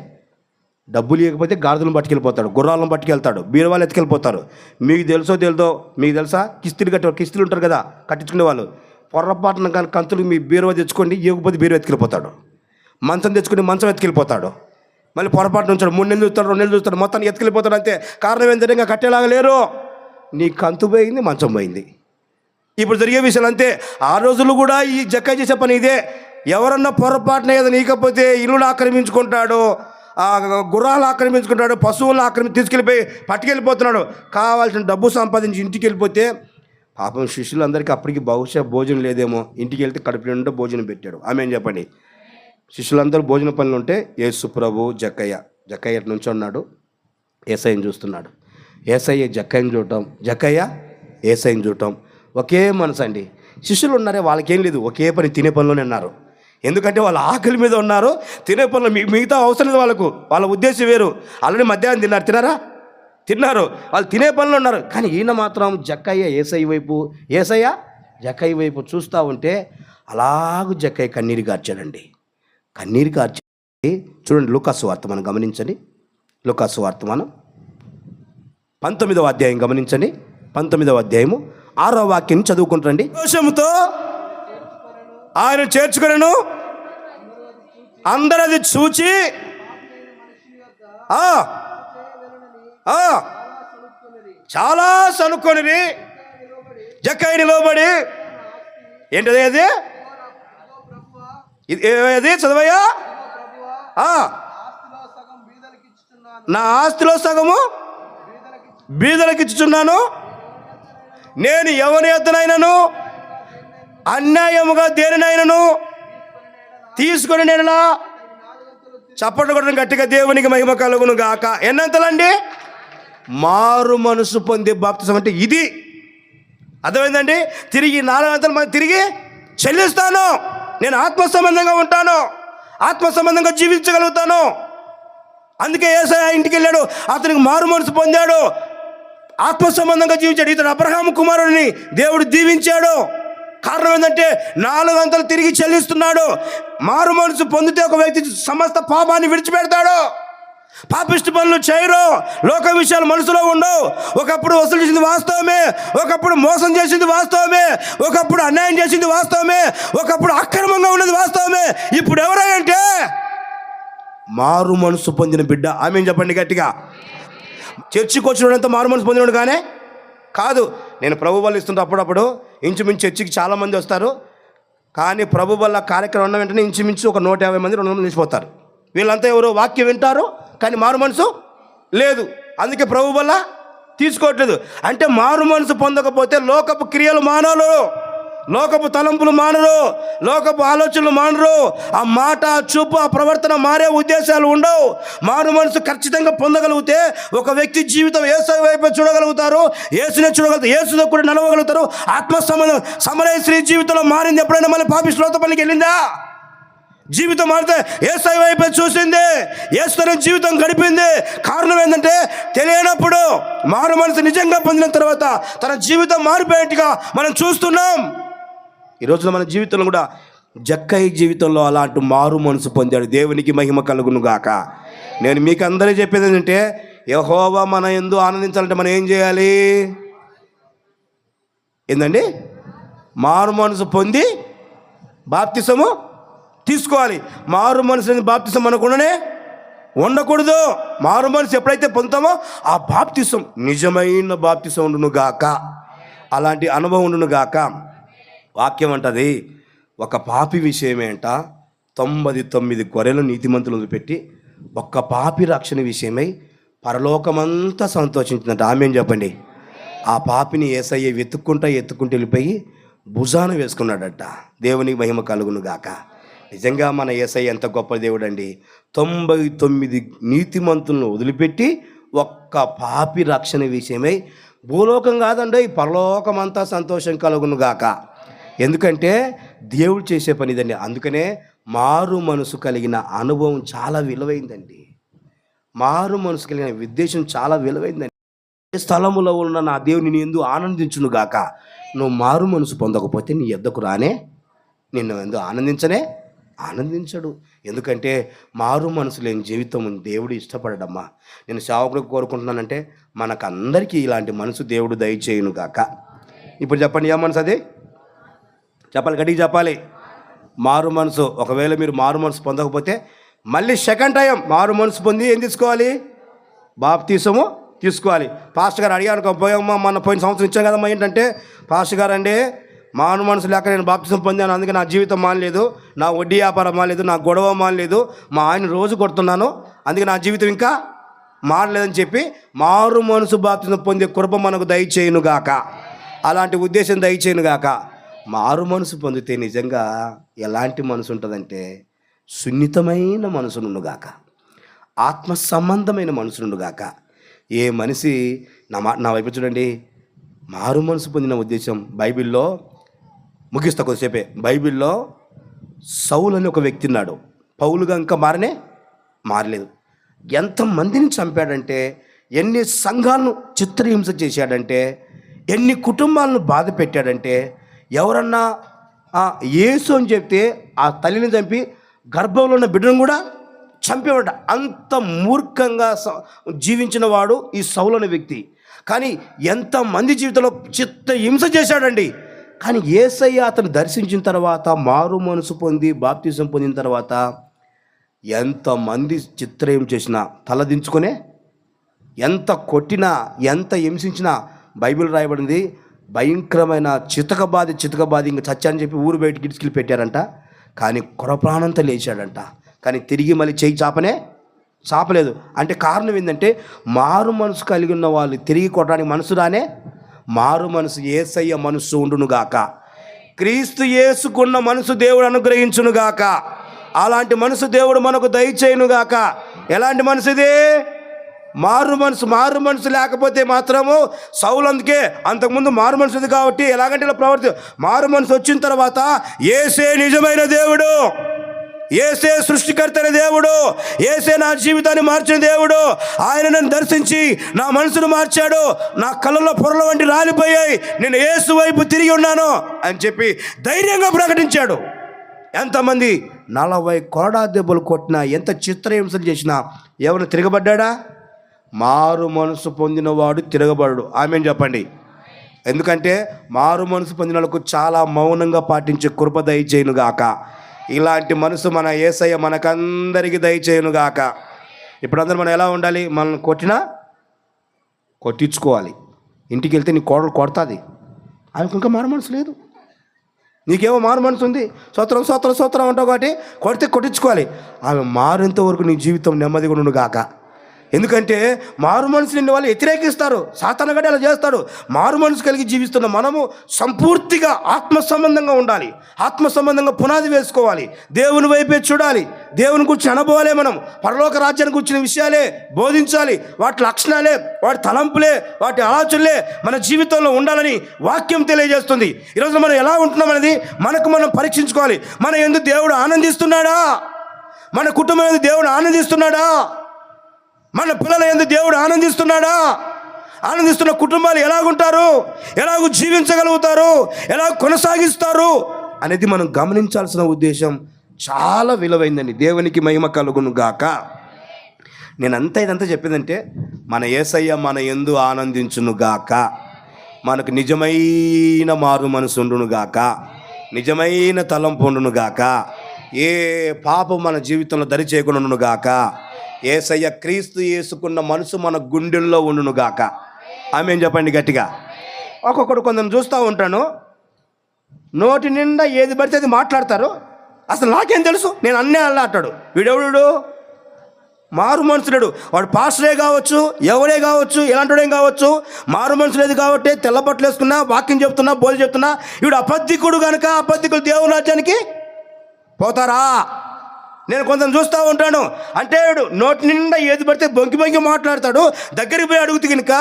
డబ్బులు ఇవ్వకపోతే గాడిదలను పట్టుకెళ్ళిపోతాడు, గుర్రాలను పట్టుకెళ్తాడు, బీరువాళ్ళు ఎత్తుకెళ్ళిపోతారు. మీకు తెలుసా కిస్తులు ఉంటారు కదా కట్టించుకునే వాళ్ళు, పొర్రపాటున కానీ కంతులు మీ బీరువా తెచ్చుకోండి, ఇవ్వకపోతే బీరువా ఎత్తుకెళ్ళిపోతాడు. మంచం తెచ్చుకుని మంచం ఎత్తుకెళ్ళిపోతాడు. మళ్ళీ పొరపాటు ఉంచాడు, 3 నెలలు చూస్తాడు, 2 నెలలు చూస్తాడు, మొత్తాన్ని ఎత్తుకెళ్ళిపోతాడు. అంతే. కారణం ఏంటంటే ఇంకా కట్టేలాగా లేరు. నీ కంతు పోయింది, మంచం పోయింది. ఇప్పుడు జరిగే విషయాలు అంతే. ఆ రోజులు కూడా ఈ జక్కయ్య చేసే పని ఇదే. ఎవరన్నా పొరపాటున ఏదైనా నీకపోతే ఇల్లులు ఆక్రమించుకుంటాడు, గుర్రాలు ఆక్రమించుకుంటాడు, పశువులను తీసుకెళ్ళిపోయి పట్టుకెళ్ళిపోతున్నాడు. కావాల్సిన డబ్బు సంపాదించి ఇంటికి వెళ్ళిపోతే పాపం శిష్యులందరికీ అప్పటికి బహుశా భోజనం లేదేమో, ఇంటికి వెళ్తే కడుపు నిండా భోజనం పెట్టాడు. ఆమె చెప్పండి. శిష్యులందరూ భోజన పనులు ఉంటే యేసు ప్రభు జక్కయ్య నుంచి ఉన్నాడు, యేసయ్యని చూస్తున్నాడు. యేసయ్య జక్కయ్యని చూడటం, జక్కయ్య యేసయ్యని చూడటం ఒకే మనసు అండి. శిష్యులు ఉన్నారే వాళ్ళకేం లేదు, ఒకే పని తినే పనిలోనే ఉన్నారు. ఎందుకంటే వాళ్ళ ఆకలి మీద ఉన్నారు, తినే పనులు మిగతా అవసరం లేదు వాళ్ళకు. వాళ్ళ ఉద్దేశం వేరు. ఆల్రెడీ మధ్యాహ్నం తిన్నారు, వాళ్ళు తినే పనులు ఉన్నారు. కానీ ఈయన మాత్రం యేసయ్య జక్కయ్య వైపు చూస్తూ ఉంటే అలాగూ జక్కయ్య కన్నీరు కార్చాడండి. కన్నీరు కార్చి చూడండి, లూకాసు వార్త మనం గమనించండి. లూకాసు వార్త మనం 19వ అధ్యాయం గమనించండి. 19వ అధ్యాయము 6వ వాక్యం చదువుకుంటారండి. దోషముతో ఆయన చేర్చుకొనెను, అందరూ అది చూచి చాలా సనుక్కొనిరి. జక్కయ్య నిలబడి ఏంటది అది చదవయ్యా, నా ఆస్తిలో సగము బీదలకు ఇచ్చుచున్నాను. నేను ఎవరి ఎద్దనైనను అన్యాయముగా దేనినైనను తీసుకొని నేనలా చప్పట్లు కొట్టడం గట్టిగా దేవునికి మహిమ కలుగును గాక. ఎన్నంతలండి? మారు మనసు పొందే బాప్తిసం అంటే ఇది. అర్థమైందండి? తిరిగి 4 మంది తిరిగి చెల్లిస్తాను. నేను ఆత్మ సంబంధంగా ఉంటాను, ఆత్మ సంబంధంగా జీవించగలుగుతాను. అందుకే యేసయ్య ఇంటికి వెళ్ళాడు, అతనికి మారు మనసు పొందాడు, ఆత్మ సంబంధంగా జీవించాడు. ఇతడు అబ్రహాము కుమారుడిని దేవుడు దీవించాడు. కారణం ఏంటంటే 4 తిరిగి చెల్లిస్తున్నాడు. మారు మనసు పొందితే ఒక వ్యక్తి సమస్త పాపాన్ని విడిచిపెడతాడు. పాపిష్టి పనులు చేయరు, లోక విషయాలు మనసులో ఉండవు. ఒకప్పుడు వసూలు చేసింది వాస్తవమే, ఒకప్పుడు మోసం చేసింది వాస్తవమే, ఒకప్పుడు అన్యాయం చేసింది వాస్తవమే, ఒకప్పుడు అక్రమంగా ఉన్నది వాస్తవమే. ఇప్పుడు ఎవరంటే మారు మనసు పొందిన బిడ్డ. ఆమె చెప్పండి గట్టిగా. చర్చికి వచ్చినోడంతా మారు మనసు పొందినోడు కానీ కాదు. నేను ప్రభు బల్ల ఇస్తుంటే అప్పుడప్పుడు ఇంచుమించు చర్చికి చాలామంది వస్తారు. కానీ ప్రభు బల్ల కార్యక్రమం ఉన్న వెంటనే ఇంచుమించు ఒక 150 మంది 200 మంది నిలిచిపోతారు. వీళ్ళంతా ఎవరో వాక్యం వింటారు కానీ మారు మనసు లేదు. అందుకే ప్రభు వల్ల తీసుకోవట్లేదు. అంటే మారు మనసు పొందకపోతే లోకపు క్రియలు మానరు, లోకపు తలంపులు మానరు, లోకపు ఆలోచనలు మానరు. ఆ మాట, చూపు, ఆ ప్రవర్తన మారే ఉద్దేశాలు ఉండవు. మారు మనసు ఖచ్చితంగా పొందగలిగితే ఒక వ్యక్తి జీవితం యేసు వైపు చూడగలుగుతారు, యేసునే చూడగలుగుతారు, యేసుతో కూడా నడవగలుగుతారు. ఆత్మ సంబంధం సమరయ స్త్రీ జీవితంలో మారింది. ఎప్పుడైనా మళ్ళీ పాపి శ్రోత పనికి వెళ్ళిందా? జీవితం మారితే యేసయ్య వైపే చూసింది, యేసుతోనే జీవితం గడిపింది. కారణం ఏంటంటే తెలియనప్పుడు మారు మనసు నిజంగా పొందిన తర్వాత తన జీవితం మారిపోయేట్టుగా మనం చూస్తున్నాం. ఈరోజు మన జీవితంలో కూడా జక్కయ్య జీవితంలో అలాంటి మారు మనసు పొందాడు. దేవునికి మహిమ కలుగును గాక. నేను మీకు అందరికీ చెప్పేది ఏంటంటే యెహోవా మన యందు ఆనందించాలంటే మనం ఏం చేయాలి? ఏందండి? మారు మనసు పొంది బాప్తిసము తీసుకోవాలి. మారు మనసు బాప్తిసం అనకుండానే ఉండకూడదు. మారు మనసు ఎప్పుడైతే పొందుతామో ఆ బాప్తిసం నిజమైన బాప్తిసం ఉండును గాక, అలాంటి అనుభవం ఉండును గాక. వాక్యం అంటది ఒక పాపి విషయమేంట 99 గొర్రెలు నీతిమంతులు పెట్టి ఒక్క పాపి రక్షణ విషయమై పరలోకమంతా సంతోషించిందంట. ఆమేన్ చెప్పండి. ఆ పాపిని యేసయ్య ఎత్తుకుంటూ వెళ్ళిపోయి భుజాన వేసుకున్నాడట. దేవునికి మహిమ కలుగును గాక. నిజంగా మన యేసయ్య ఎంత గొప్ప దేవుడండి. 99 నీతిమంతులను వదిలిపెట్టి ఒక్క పాపి రక్షణ విషయమై భూలోకం కాదండి, పరలోకమంతా సంతోషం కలుగును గాక. ఎందుకంటే దేవుడు చేసే పని ఇదండి. అందుకనే మారు మనసు కలిగిన అనుభవం చాలా విలువైందండి. మారు మనసు కలిగిన ఉద్దేశం చాలా విలువైందండి. ఏ స్థలములో ఉన్న నా దేవుని నీ యందు ఆనందించును గాక. నువ్వు మారు మనసు పొందకపోతే నీ యొద్దకు రానే, నిన్ను ఎందు ఆనందించడు. ఎందుకంటే మారు మనసు లేని జీవితం దేవుడు ఇష్టపడడమ్మా. నేను సేవకులకు కోరుకుంటున్నానంటే మనకందరికీ ఇలాంటి మనసు దేవుడు దయచేయును గాక. ఇప్పుడు చెప్పండి, ఏ మనసు అది? చెప్పాలి, గట్టిగా చెప్పాలి. మారు మనసు. ఒకవేళ మీరు మారు మనసు పొందకపోతే మళ్ళీ సెకండ్ టైం మారు మనసు పొంది ఏం తీసుకోవాలి? బాప్తీసము తీసుకోవాలి. పాస్టర్ గారు అడిగాను, పోయమ్మా మన పోయిన సంవత్సరం ఇచ్చాను కదమ్మా, ఏంటంటే పాస్టర్ గారు అండి మారు మనసు లేక నేను బాప్తీసం పొందాను, అందుకే నా జీవితం మానలేదు, నా వడ్డీ వ్యాపారం మానలేదు, నా గొడవ మానలేదు, మా ఆయన రోజు కొడుతున్నాను, అందుకే నా జీవితం ఇంకా మారలేదని చెప్పి మారు మనసు బాప్తీసం పొందే కృప మనకు దయచేయునుగాక. అలాంటి ఉద్దేశం దయచేయునుగాక. మారు మనసు పొందితే నిజంగా ఎలాంటి మనసు ఉంటుందంటే సున్నితమైన మనసునుగాక, ఆత్మ సంబంధమైన మనసునుగాక. ఏ మనిషి నా వైపు చూడండి, మారు మనసు పొందిన ఉద్దేశం బైబిల్లో ముగిస్తా కొద్దిసేపే. బైబిల్లో సౌలు అని ఒక వ్యక్తి ఉన్నాడు. పౌలుగా ఇంకా మారలేదు. ఎంతమందిని చంపాడంటే, ఎన్ని సంఘాలను చిత్రహింస చేశాడంటే, ఎన్ని కుటుంబాలను బాధ పెట్టాడంటే, ఎవరన్నా యేసు అని చెప్తే ఆ తల్లిని చంపి గర్భంలో ఉన్న బిడ్డను కూడా చంపేవాడు. అంత మూర్ఖంగా జీవించిన వాడు ఈ సౌలు అనే వ్యక్తి. కానీ ఎంతమంది జీవితంలో చిత్రహింస చేశాడండి. కానీ యేసయ్య అతను దర్శించిన తర్వాత, మారు మనసు పొంది బాప్తిజం పొందిన తర్వాత ఎంతమంది చిత్రహింస చేసినా తలదించుకునే, ఎంత కొట్టినా, ఎంత హింసించినా బైబిల్ రాయబడింది, భయంకరమైన చితకబాది ఇంకా చచ్చాని చెప్పి ఊరు బయట గిడిచికి పెట్టారంట. కానీ కొరప్రాణంతో లేచాడంట. కానీ తిరిగి మళ్ళీ చేయి చాపలేదు. అంటే కారణం ఏంటంటే మారు మనసు కలిగి ఉన్న వాళ్ళు తిరిగి కొట్టడానికి మనసు రానే. మారు మనసు యేసయ్య మనసు ఉండునుగాక. క్రీస్తు యేసుకున్న మనసు దేవుడు అనుగ్రహించునుగాక. అలాంటి మనసు దేవుడు మనకు దయచేయునుగాక. ఎలాంటి మనసు ఇది? మారు మనసు లేకపోతే మాత్రము సౌలు, అందుకే అంతకుముందు మారు మనసుది కాబట్టి ఎలాగంటే ఇలా ప్రవర్తి, మారు మనసు వచ్చిన తర్వాత యేసే నిజమైన దేవుడు, యేసే సృష్టికర్తైన దేవుడు, యేసే నా జీవితాన్ని మార్చిన దేవుడు, ఆయన నన్ను దర్శించి నా మనసును మార్చాడు, నా కళ్ళల్లో పొరల వంటి రాలిపోయాయి, నేను యేసు వైపు తిరిగి ఉన్నాను అని చెప్పి ధైర్యంగా ప్రకటించాడు. ఎంతమంది 40 కొరడా దెబ్బలు కొట్టినా, ఎంత చిత్రహింసలు చేసినా ఎవరు తిరగబడ్డా? మారు మనసు పొందినవాడు తిరగబడు. ఆమేన్ చెప్పండి. ఎందుకంటే మారు మనసు పొందిన వాళ్ళకు చాలా మౌనంగా పాటించే కృప దయచేయునుగాక. ఇలాంటి మనసు మన యేసయ్య మనకందరికీ దయచేయునుగాక. ఇప్పుడు అందరూ మనం ఎలా ఉండాలి? మనల్ని కొట్టినా కొట్టించుకోవాలి. ఇంటికి వెళ్తే నీ కోడలు కొడుతుంది, ఆమెకు ఇంకా మారు మనసు లేదు. నీకేమో మారు మనసు ఉంది, సోత్రం అంటావు కాబట్టి కొడితే కొట్టించుకోవాలి. ఆమె మారేంత వరకు నీ జీవితం నెమ్మదిగా ఉండుగాక. ఎందుకంటే మారు మనసు నిన్ను వాళ్ళు వ్యతిరేకిస్తారు, సాతానుగాడు అలా చేస్తాడు. మారు మనసు కలిగి జీవిస్తున్న మనము సంపూర్తిగా ఆత్మ సంబంధంగా ఉండాలి, ఆత్మ సంబంధంగా పునాది వేసుకోవాలి, దేవుని వైపే చూడాలి, దేవుని గురించి అనుభవాలే, మనం పరలోక రాజ్యానికి వచ్చిన విషయాలే బోధించాలి, వాటి లక్షణాలే, వాటి తలంపులే, వాటి ఆలోచనలే మన జీవితంలో ఉండాలని వాక్యం తెలియజేస్తుంది. ఈరోజు మనం ఎలా ఉంటున్నాం అనేది మనకు మనం పరీక్షించుకోవాలి. మన యందు దేవుడు ఆనందిస్తున్నాడా? మన కుటుంబం యందు దేవుడు ఆనందిస్తున్నాడా? మన పిల్లల యందు దేవుడు ఆనందిస్తున్నాడా? ఆనందిస్తున్న కుటుంబాలు ఎలాగుంటారు, ఎలాగూ జీవించగలుగుతారు, ఎలా కొనసాగిస్తారు అనేది మనం గమనించాల్సిన ఉద్దేశం చాలా విలువైందండి. దేవునికి మహిమ కలుగును గాక. ఇదంతా చెప్పిందంటే మన యేసయ్య మన యందు ఆనందించును గాక, మనకు నిజమైన మారు మనసు ఉండును గాక, నిజమైన తలంపు ఉండును గాక, ఏ పాపం మన జీవితంలో దరి చేయకుండా ఉండును గాక. యేసయ్య క్రీస్తు యేసుకున్న మనసు మన గుండెల్లో ఉండును గాక. ఆమేన్ చెప్పండి గట్టిగా. ఒక్కొక్కడు కొందరు చూస్తూ ఉంటాను, నోటి నిండా ఏది పడితే అది మాట్లాడతారు. అసలు నాకేం తెలుసు, నేను అన్నీ అలా అంటాడు. వీడెవడు? మారు మనసు లేడు. వాడు పాస్టరే కావచ్చు, ఎవడే కావచ్చు, ఎలాంటివాడేం కావచ్చు, మారు మనసు లేదు కాబట్టి తెల్లబట్టలు వేసుకున్నా, వాక్యం చెప్తున్నా, బోధ చెప్తున్నా, వీడు అబద్ధికుడు కనుక అబద్ధికులు దేవుని రాజ్యానికి పోతారా? నేను కొంచెం చూస్తూ ఉంటాను. అంటే వీడు నోటి నిండా ఏది పడితే బొంకి బొంకి మాట్లాడతాడు. దగ్గరికి పోయి అడుగుతూ కనుక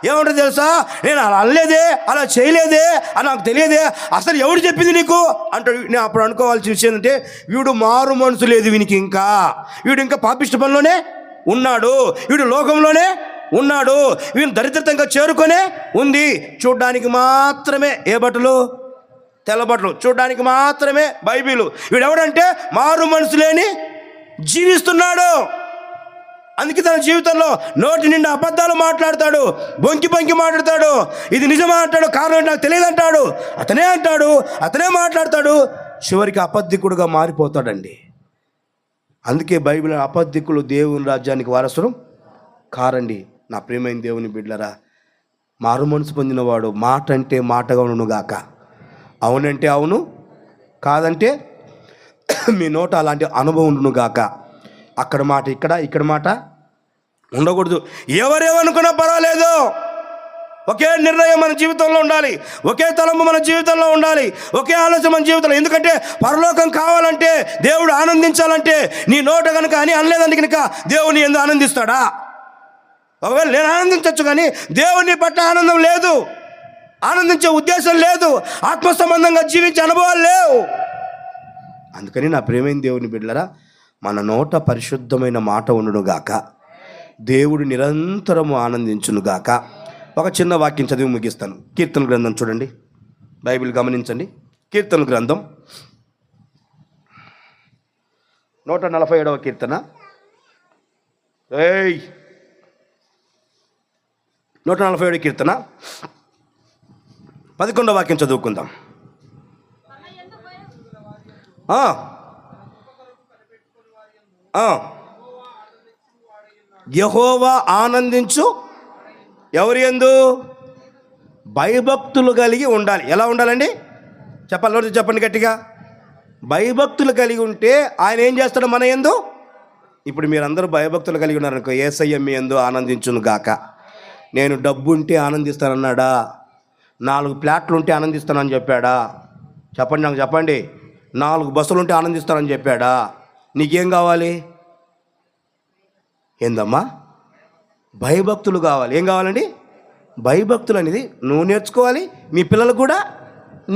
ఏమంటుంది తెలుసా, నేను అలా అనలేదే, అలా చేయలేదే, అని నాకు తెలియదే, అసలు ఎవడు చెప్పింది నీకు అంటాడు. నేను అప్పుడు అనుకోవాల్సిన విషయం ఏంటంటే, వీడు మారు మనసు లేదు వీనికి, వీడు ఇంకా పాపిష్టి పనిలోనే ఉన్నాడు, వీడు లోకంలోనే ఉన్నాడు, వీడు దరిద్రతంగా చేరుకొనే ఉంది. చూడ్డానికి మాత్రమే ఏ బట్టలు, తెల్ల బట్టలు, చూడడానికి మాత్రమే బైబిలు. వీడెవడంటే మారు మనసు లేని జీవిస్తున్నాడు. అందుకే తన జీవితంలో నోటి నిండా అబద్ధాలు మాట్లాడతాడు, బొంకి బొంకి మాట్లాడతాడు. ఇది నిజమా అంటాడు, కారణం నాకు తెలియదు అంటాడు, అతనే మాట్లాడతాడు. చివరికి అబద్ధికుడుగా మారిపోతాడండి. అందుకే బైబిల్ అబద్ధికులు దేవుని రాజ్యానికి వారసులు కారండి. నా ప్రియమైన దేవుని బిడ్డలారా, మారు మనసు పొందినవాడు మాట అంటే మాటగా ఉండునుగాక, అవునంటే అవును, కాదంటే మీ నోట అలాంటి అనుభవం ఉండును గాక. అక్కడ మాట ఇక్కడ మాట ఉండకూడదు. ఎవరేమనుకున్నా పర్వాలేదు, ఒకే నిర్ణయం మన జీవితంలో ఉండాలి, ఒకే తలంపు మన జీవితంలో ఉండాలి, ఒకే ఆలోచన మన జీవితంలో. ఎందుకంటే పరలోకం కావాలంటే, దేవుడు ఆనందించాలంటే, నీ నోట కనుక అని అనలేదంటే కనుక దేవుని ఎందుకు ఆనందిస్తాడా? ఒకవేళ నేను ఆనందించవచ్చు, కానీ దేవుని పట్ల ఆనందం లేదు, ఆనందించే ఉద్దేశం లేదు, ఆత్మ సంబంధంగా జీవించే అనుభవాలు లేవు. అందుకని నా ప్రియమైన దేవుని బిడ్డలారా, మన నోట పరిశుద్ధమైన మాట ఉండునుగాక, దేవుడు నిరంతరము ఆనందించునుగాక. ఒక చిన్న వాక్యం చదివి ముగిస్తాను. కీర్తన గ్రంథం చూడండి, బైబిల్ గమనించండి. కీర్తన గ్రంథం 147వ కీర్తన, 147 కీర్తన 11వ వాక్యం చదువుకుందాం. యెహోవా ఆనందించు ఎవరి యందు? భయభక్తులు కలిగి ఉండాలి. ఎలా ఉండాలండి చెప్పాలి, చెప్పండి గట్టిగా. భయభక్తులు కలిగి ఉంటే ఆయన ఏం చేస్తాడు మన యందు? ఇప్పుడు మీరందరూ భయభక్తులు కలిగి ఉన్నారనుకో, యేసయ్య మీ యందు ఆనందించును గాక. నేను డబ్బు ఉంటే ఆనందిస్తానన్నాడా? 4 ప్లాట్లు ఉంటే ఆనందిస్తానని చెప్పాడా? చెప్పండి, నాకు చెప్పండి. 4 బస్సులు ఉంటే ఆనందిస్తానని చెప్పాడా? నీకేం కావాలి? ఏందమ్మా? భయభక్తులు కావాలి. ఏం కావాలండి? భయభక్తులు అనేది నువ్వు నేర్చుకోవాలి, మీ పిల్లలకు కూడా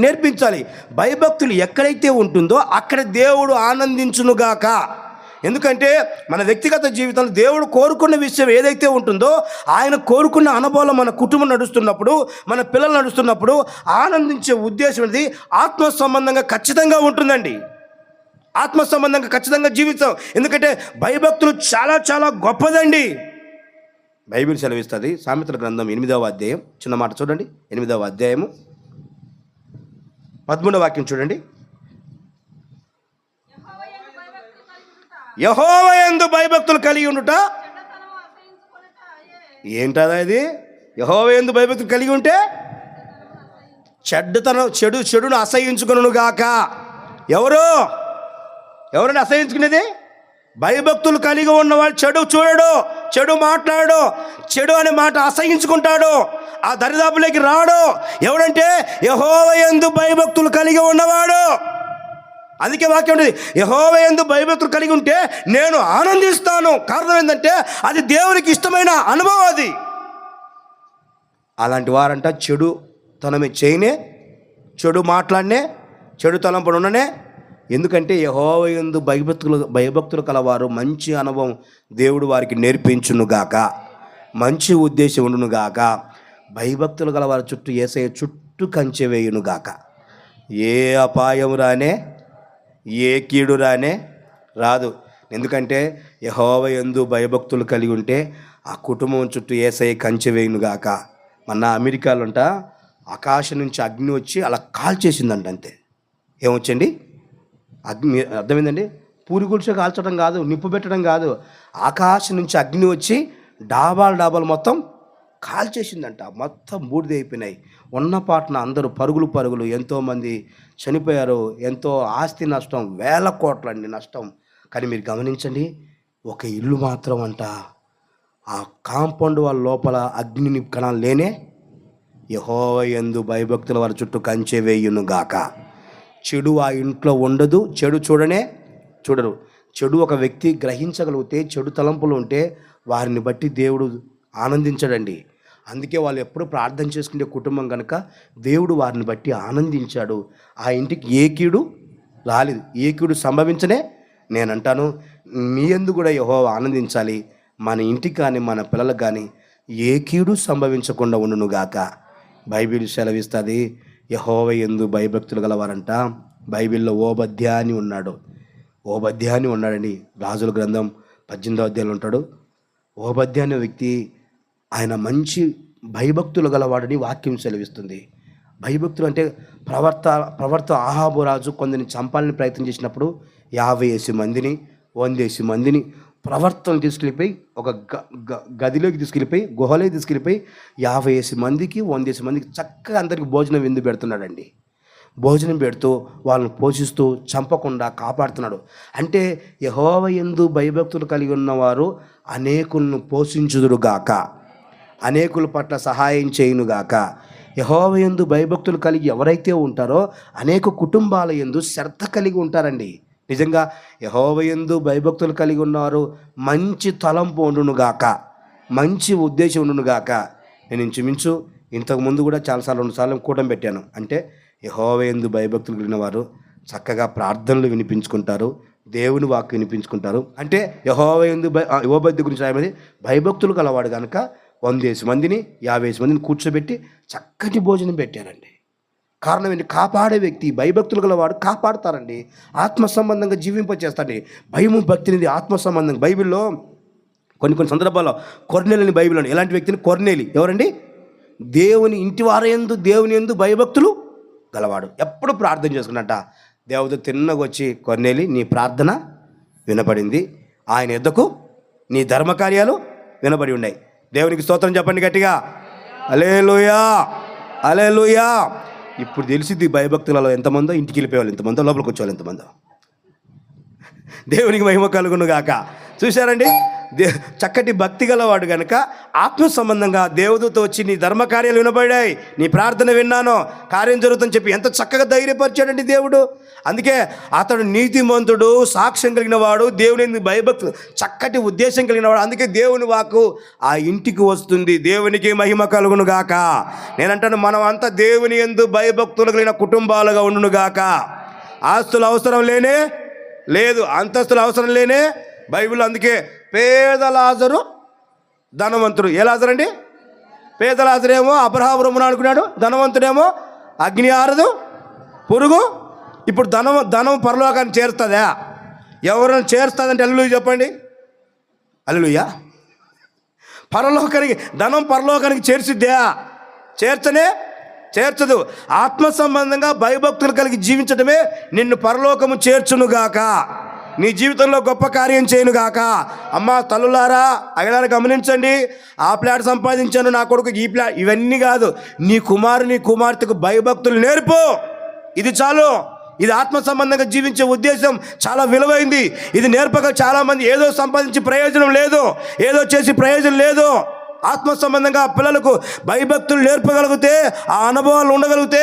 నేర్పించాలి. భయభక్తులు ఎక్కడైతే ఉంటుందో అక్కడ దేవుడు ఆనందించునుగాక. ఎందుకంటే మన వ్యక్తిగత జీవితంలో దేవుడు కోరుకున్న విషయం ఏదైతే ఉంటుందో, ఆయన కోరుకున్న అనుభవాలు మన కుటుంబం నడుస్తున్నప్పుడు, మన పిల్లలు నడుస్తున్నప్పుడు ఆనందించే ఉద్దేశం అనేది ఆత్మ సంబంధంగా ఖచ్చితంగా ఉంటుందండి. ఆత్మ సంబంధంగా ఖచ్చితంగా జీవిస్తాం. ఎందుకంటే భయభక్తులు చాలా చాలా గొప్పదండి. బైబిల్ సెలవిస్తుంది. సామెతల గ్రంథం 8వ అధ్యాయం, చిన్న మాట చూడండి, 8వ అధ్యాయము 13వ వాక్యం చూడండి. యెహోవా యందు భయభక్తులు కలిగి ఉండుట. ఏంటదా ఇది? యెహోవా యందు భయభక్తులు కలిగి ఉంటే చెడును అసహించుకొనును గాక. ఎవరిని అసహించుకునేది? భయభక్తులు కలిగి ఉన్నవాడు చెడు చూడడు, చెడు మాట్లాడు, చెడు అనే మాట అసహించుకుంటాడు, ఆ దరిదాపులోకి రాడు. ఎవడంటే యెహోవా యందు భయభక్తులు కలిగి ఉన్నవాడు. అందుకే వాక్యం ఉంటుంది, యెహోవా యందు భయభక్తులు కలిగి ఉంటే నేను ఆనందిస్తాను. కారణం ఏంటంటే అది దేవునికి ఇష్టమైన అనుభవం. అది అలాంటి వారంట చెడు తనమే చేయనే, చెడు మాట్లాడనే, చెడు తలంపుడు ఉండనే. ఎందుకంటే యెహోవా యందు భయభక్తులు కలవారు మంచి అనుభవం దేవుడు వారికి నేర్పించునుగాక, మంచి ఉద్దేశం ఉండునుగాక. భయభక్తులు గలవారి చుట్టూ యేసయ్య చుట్టూ కంచె వేయునుగాక. ఏ అపాయం రానే, ఏ కీడు రానే రాదు. ఎందుకంటే యెహోవా యందు భయభక్తులు కలిగి ఉంటే ఆ కుటుంబం చుట్టూ యేసయ్య కంచె వేయునుగాక. మొన్న అమెరికాలో ఆకాశం నుంచి అగ్ని వచ్చి అలా కాల్చేసిందంట. అంతే. ఏమొచ్చండి? అగ్ని. అర్థమైందండి? పూరి గుడిసె కాల్చడం కాదు, నిప్పు పెట్టడం కాదు, ఆకాశం నుంచి అగ్ని వచ్చి డాబాలు మొత్తం కాల్చేసిందంట. మొత్తం బూడిద అయిపోయినాయి. ఉన్న పాటన అందరూ పరుగులు, ఎంతోమంది చనిపోయారు, ఎంతో ఆస్తి నష్టం, 1000 కోట్లండి నష్టం. కానీ మీరు గమనించండి, ఒక ఇల్లు మాత్రం అంట ఆ కాంపౌండ్ వాళ్ళ లోపల అగ్ని కణాలు లేనే యెహోవా యందు భయభక్తుల వారి చుట్టూ కంచె వేయును గాక. చెడు ఆ ఇంట్లో ఉండదు. చెడు చూడరు. చెడు ఒక వ్యక్తి గ్రహించగలిగితే, చెడు తలంపులు ఉంటే వారిని బట్టి దేవుడు ఆనందించడండి. అందుకే వాళ్ళు ఎప్పుడు ప్రార్థన చేసుకునే కుటుంబం కనుక దేవుడు వారిని బట్టి ఆనందించాడు. ఆ ఇంటికి ఏ కీడు రాలేదు, ఏ కీడు సంభవించనే. నేనంటాను, మీ యందు కూడా యెహోవా ఆనందించాలి. మన ఇంటికి కానీ మన పిల్లలకు కానీ ఏ కీడు సంభవించకుండా ఉండును గాక. బైబిల్ సెలవిస్తుంది, యెహోవా యందు భయభక్తులు గలవారంట. బైబిల్లో ఓబద్యా అని ఉన్నాడండి. రాజుల గ్రంథం 18వ అధ్యాయంలో ఉంటాడు. ఓబద్యా అనే వ్యక్తి, ఆయన మంచి భయభక్తులు గలవాడని వాక్యం సెలవిస్తుంది. భయభక్తులు అంటే ప్రవర్త ఆహాబు రాజు కొందరిని చంపాలని ప్రయత్నం చేసినప్పుడు 50 మందిని 100 మందిని ప్రవర్తన తీసుకెళ్ళిపోయి ఒక గదిలోకి తీసుకెళ్ళిపోయి, గుహలోకి తీసుకెళ్ళిపోయి 50 మందికి 100 మందికి చక్కగా అందరికి భోజనం విందు పెడుతున్నాడండి. భోజనం పెడుతూ వాళ్ళని పోషిస్తూ చంపకుండా కాపాడుతున్నాడు. అంటే యెహోవా యందు భయభక్తులు కలిగి ఉన్నవారు అనేకులను పోషించుదురుగాక, అనేకుల పట్ల సహాయం చేయునుగాక. యెహోవా యందు భయభక్తులు కలిగి ఎవరైతే ఉంటారో అనేక కుటుంబాల యందు శ్రద్ధ కలిగి ఉంటారండి. నిజంగా యెహోవా యందు భయభక్తులు కలిగి ఉన్నారు. మంచి తలంపు ఉండునుగాక, మంచి ఉద్దేశం ఉండునుగాక. నేను ఇంచుమించు ఇంతకుముందు కూడా చాలాసార్లు 2 సార్లు కూటమి పెట్టాను. అంటే యెహోవా యందు భయభక్తులు కలిగిన వారు చక్కగా ప్రార్థనలు వినిపించుకుంటారు, దేవుని వాక్కు వినిపించుకుంటారు. అంటే యెహోవా యందు ఓబద్య గురించి రాయమని భయభక్తులు గలవాడు కనుక 100 మందిని 50 మందిని కూర్చోబెట్టి చక్కటి భోజనం పెట్టారండి. కారణం ఏంటి? కాపాడే వ్యక్తి, భయభక్తులు గలవాడు కాపాడుతారండి, ఆత్మ సంబంధంగా జీవింపచేస్తాడండి. భయము భక్తినిది ఆత్మ సంబంధంగా. బైబిల్లో కొన్ని సందర్భాల్లో కొర్నేలిని బైబిల్లో ఎలాంటి వ్యక్తిని? కొర్నేలి ఎవరండి? దేవుని ఇంటి వారయందు దేవుని యందు భయభక్తులు గలవాడు. ఎప్పుడు ప్రార్థన చేసుకున్నట్ట. దేవుడు తిన్నగా వచ్చి, కొర్నేలి నీ ప్రార్థన వినపడింది, ఆయన యొద్దకు నీ ధర్మకార్యాలు వినబడి ఉన్నాయి. దేవునికి స్తోత్రం చెప్పండి గట్టిగా. హల్లెలూయా, హల్లెలూయా. ఇప్పుడు తెలిసింది భయభక్తులలో ఎంతమందో ఇంటికి వెళ్ళిపోయేవాళ్ళు, ఎంతమందో లోపలికి వచ్చేవాళ్ళు, ఎంతమందో. దేవునికి మహిమ కలుగును గాక. చూశారండి, చక్కటి భక్తి గలవాడు కనుక ఆత్మ సంబంధంగా దేవుడితో వచ్చి నీ ధర్మకార్యాలు వినబడాయి, నీ ప్రార్థన విన్నాను, కార్యం జరుగుతుందని చెప్పి ఎంత చక్కగా ధైర్యపరిచాడండి దేవుడు. అందుకే అతడు నీతిమంతుడు, సాక్ష్యం కలిగిన వాడు, దేవుని భయభక్తులు, చక్కటి ఉద్దేశం కలిగిన వాడు. అందుకే దేవుని వాక్కు ఆ ఇంటికి వస్తుంది. దేవునికి మహిమ కలుగును గాక. నేనంటాను, మనం అంతా దేవుని యందు భయభక్తులు కలిగిన కుటుంబాలుగా ఉండును గాక. ఆస్తులు అవసరం లేనే లేదు, అంతస్తులు అవసరం లేనే. బైబిల్ అందుకే పేద లాజరు ధనవంతుడు. ఏ లాజరు అండి? పేద లాజరేమో అబ్రహాము రొమ్మున అనుకున్నాడు, ధనవంతుడేమో అగ్ని ఆరదు పురుగు. ఇప్పుడు ధనం పరలోకాన్ని చేరుతుందా? ఎవరైనా చేరుస్తుందంటే హల్లెలూయా చెప్పండి. హల్లెలూయా. పరలోకానికి ధనం పరలోకానికి చేర్చిద్దా? చేర్చదు. ఆత్మ సంబంధంగా భయభక్తులు కలిగి జీవించడమే నిన్ను పరలోకము చేర్చునుగాక, నీ జీవితంలో గొప్ప కార్యం చేయనుగాక. అమ్మ తల్లులారా, అయ్యలారా గమనించండి. ఆ ప్లాట్ సంపాదించాను, నా కొడుకు ఈ ప్లాట్, ఇవన్నీ కాదు. నీ కుమార్తెకు భయభక్తులు నేర్పు. ఇది చాలు. ఇది ఆత్మ సంబంధంగా జీవించే ఉద్దేశం చాలా విలువైంది. ఇది నేర్పక చాలామంది ఏదో సంపాదించి ప్రయోజనం లేదు, ఏదో చేసి ప్రయోజనం లేదు. ఆత్మ సంబంధంగా పిల్లలకు భయభక్తులు నేర్పగలిగితే, ఆ అనుభవాలు ఉండగలిగితే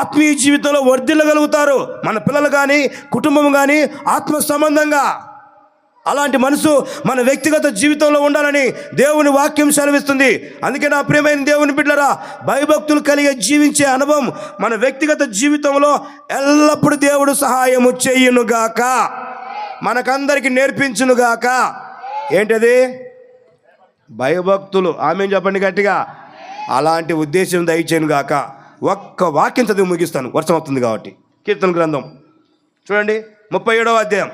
ఆత్మీయ జీవితంలో వర్ధిల్లగలుగుతారు మన పిల్లలు కానీ కుటుంబం కానీ. ఆత్మ సంబంధంగా అలాంటి మనసు మన వ్యక్తిగత జీవితంలో ఉండాలని దేవుని వాక్యం సెలవిస్తుంది. అందుకే నా ప్రియమైన దేవుని బిడ్డలారా, భయభక్తులు కలిగే జీవించే అనుభవం మన వ్యక్తిగత జీవితంలో ఎల్లప్పుడూ దేవుడు సహాయము చేయునుగాక, మనకందరికీ నేర్పించునుగాక. ఏంటది? భయభక్తులు. ఆమేన్ చెప్పండి గట్టిగా. అలాంటి ఉద్దేశం దయచేయునుగాక. ఒక్క వాక్యం చదివి ముగిస్తాను, వర్షం అవుతుంది కాబట్టి. కీర్తన గ్రంథం చూడండి, 37వ అధ్యాయం.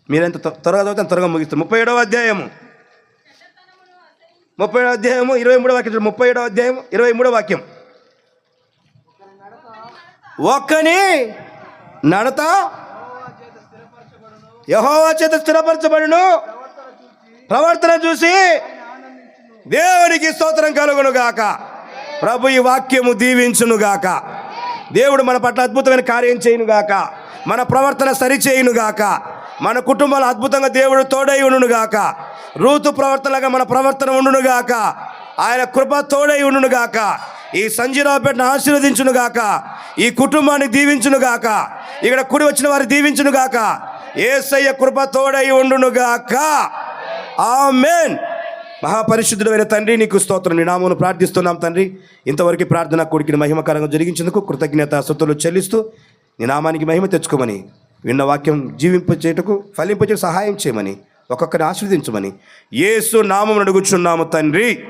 మీరెంత త్వరగా చదివితే త్వరగా ముగిస్తాను. 37వ అధ్యాయము 23వ వాక్యం. 37వ అధ్యాయం 23వ వాక్యం. ఒక్కని నడత యెహోవా చేత స్థిరపరచబడును, ప్రవర్తన చూసి దేవునికి స్తోత్రం కలుగును గాక. ప్రభు ఈ వాక్యము దీవించును గాక. దేవుడు మన పట్ల అద్భుతమైన కార్యం చేయును గాక. మన ప్రవర్తన సరిచేయును గాక. మన కుటుంబాలు అద్భుతంగా దేవుడు తోడై ఉండునుగాక. రూతు ప్రవర్తనగా మన ప్రవర్తన ఉండునుగాక. ఆయన కృప తోడై ఉండునుగాక. ఈ సంజీరావుపేటను ఆశీర్వదించునుగాక. ఈ కుటుంబాన్ని దీవించునుగాక. ఇక్కడ కూడి వచ్చిన వారి దీవించునుగాక. యేసయ్య కృప తోడై ఉండునుగాక. ఆమేన్. మహాపరిశుద్ధుడైన తండ్రి, నీకు స్తోత్రం. నీ నామమును ప్రార్థిస్తున్నాం తండ్రి. ఇంతవరకు ప్రార్థన కొడుకుని మహిమకరంగా జరిగించేందుకు కృతజ్ఞత స్తుతులు చెల్లిస్తూ నీ నామానికి మహిమ తెచ్చుకోమని, విన్న వాక్యం జీవింపచేయటకు ఫలింపచే సహాయం చేయమని, ఒక్కొక్కరిని ఆశీర్వదించమని యేసు నామమున అడుగుచున్నాము తండ్రి.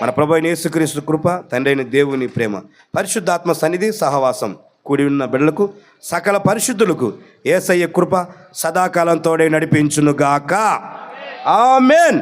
మన ప్రభువైన యేసుక్రీస్తు కృప, తండ్రి అయిన దేవుని ప్రేమ, పరిశుద్ధాత్మ సన్నిధి సహవాసం కూడి ఉన్న బిడ్డలకు, సకల పరిశుద్ధులకు యేసయ్య కృప సదాకాలం తోడై నడిపించునుగాక. ఆమేన్.